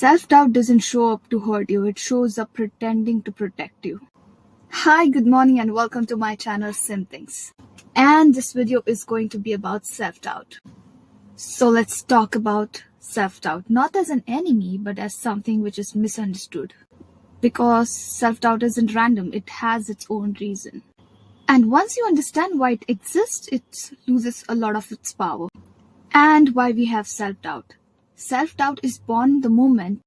Self-doubt doesn't show up to hurt you, it shows up pretending to protect you. Hi, good morning and welcome to my channel Sim Things. And this video is going to be about self-doubt. So let's talk about self-doubt, not as an enemy, but as something which is misunderstood. Because self-doubt isn't random, it has its own reason. And once you understand why it exists, it loses a lot of its power. And why we have self-doubt. Self-doubt is born the moment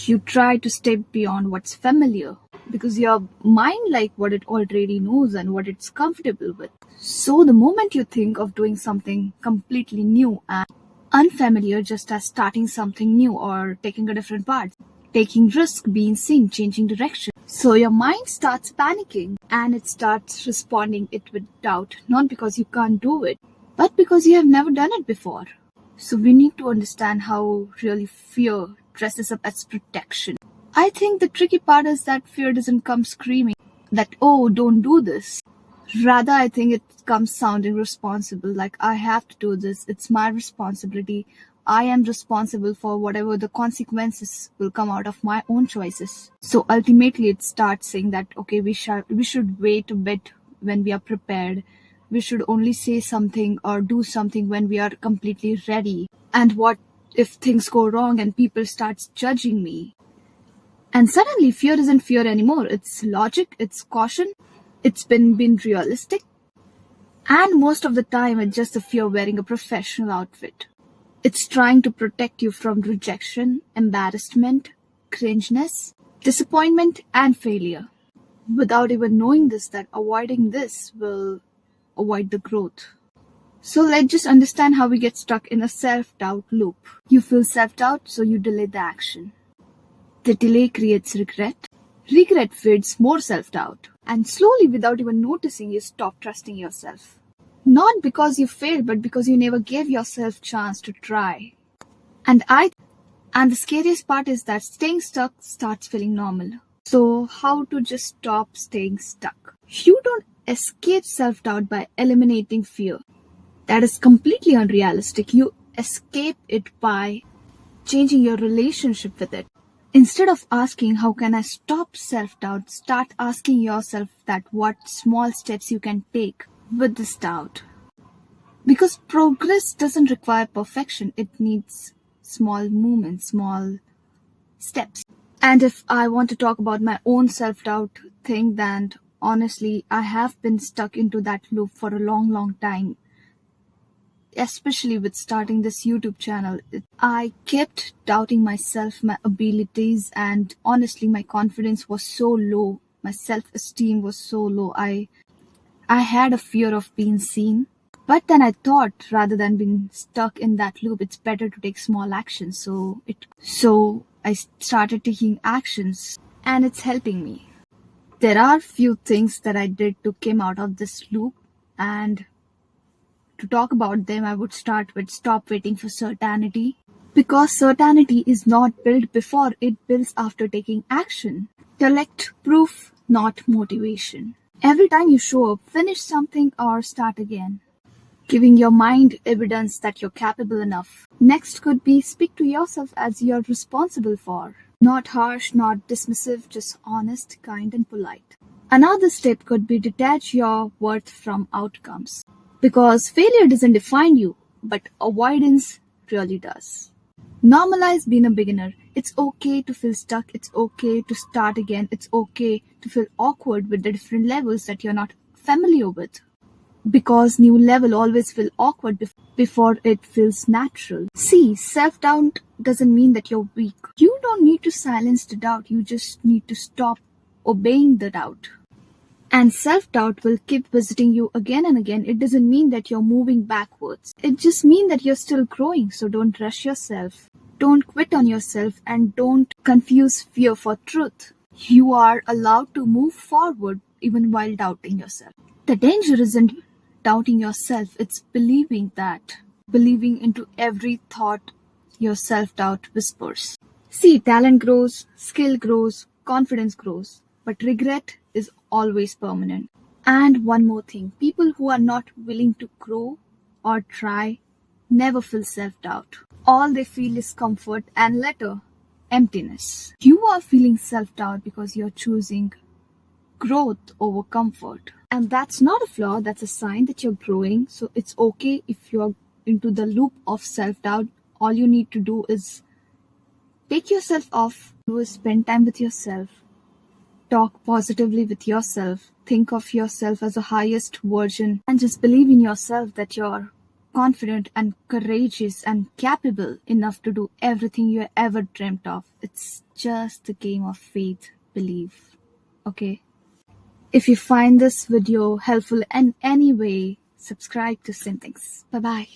you try to step beyond what's familiar, because your mind like what it already knows and what it's comfortable with. So the moment you think of doing something completely new and unfamiliar, just as starting something new or taking a different path, taking risk, being seen, changing direction. So your mind starts panicking and it starts responding it with doubt, not because you can't do it, but because you have never done it before. So we need to understand how really fear dresses up as protection. I think the tricky part is that fear doesn't come screaming that, oh, don't do this. Rather, I think it comes sounding responsible, like I have to do this, it's my responsibility. I am responsible for whatever the consequences will come out of my own choices. So ultimately it starts saying that, okay, we should wait a bit when we are prepared. We should only say something or do something when we are completely ready. And what if things go wrong and people start judging me? And suddenly fear isn't fear anymore. It's logic, it's caution, it's been realistic. And most of the time it's just a fear wearing a professional outfit. It's trying to protect you from rejection, embarrassment, cringeness, disappointment, and failure. Without even knowing this, that avoiding this will avoid the growth. So let's just understand how we get stuck in a self-doubt loop. You feel self-doubt, so you delay the action. The delay creates regret. Regret feeds more self-doubt. And slowly, without even noticing, you stop trusting yourself. Not because you failed, but because you never gave yourself a chance to try. And the scariest part is that staying stuck starts feeling normal. So how to just stop staying stuck? You don't escape self-doubt by eliminating fear. That is completely unrealistic. You escape it by changing your relationship with it. Instead of asking, how can I stop self-doubt, start asking yourself that what small steps you can take with this doubt. Because progress doesn't require perfection. It needs small movements, small steps. And if I want to talk about my own self-doubt thing, then honestly, I have been stuck into that loop for a long time. Especially with starting this YouTube channel. I kept doubting myself, my abilities, and honestly, my confidence was so low. My self-esteem was so low. I had a fear of being seen. But then I thought, rather than being stuck in that loop, it's better to take small actions. So I started taking actions, and it's helping me. There are few things that I did to come out of this loop, and to talk about them, I would start with stop waiting for certainty. Because certainty is not built before, it builds after taking action. Collect proof, not motivation. Every time you show up, finish something or start again. Giving your mind evidence that you're capable enough. Next could be speak to yourself as you're responsible for. Not harsh, not dismissive, just honest, kind and polite. Another step could be detach your worth from outcomes. Because failure doesn't define you, but avoidance really does. Normalize being a beginner. It's okay to feel stuck. It's okay to start again. It's okay to feel awkward with the different levels that you're not familiar with. Because new level always feel awkward before it feels natural. See, self-doubt doesn't mean that you're weak. You don't need to silence the doubt. You just need to stop obeying the doubt. And self-doubt will keep visiting you again and again. It doesn't mean that you're moving backwards. It just means that you're still growing. So don't rush yourself. Don't quit on yourself and don't confuse fear for truth. You are allowed to move forward even while doubting yourself. The danger isn't doubting yourself. It's believing into every thought your self-doubt whispers. See, talent grows, skill grows, confidence grows, but regret is always permanent. And one more thing, people who are not willing to grow or try never feel self-doubt. All they feel is comfort and later emptiness. You are feeling self-doubt because you're choosing growth over comfort. And that's not a flaw, that's a sign that you're growing. So it's okay if you're into the loop of self-doubt. All you need to do is take yourself off, spend time with yourself, talk positively with yourself, think of yourself as the highest version, and just believe in yourself that you're confident and courageous and capable enough to do everything you ever dreamt of. It's just a game of faith, belief. Okay? If you find this video helpful in any way, subscribe to Synthings. Bye bye.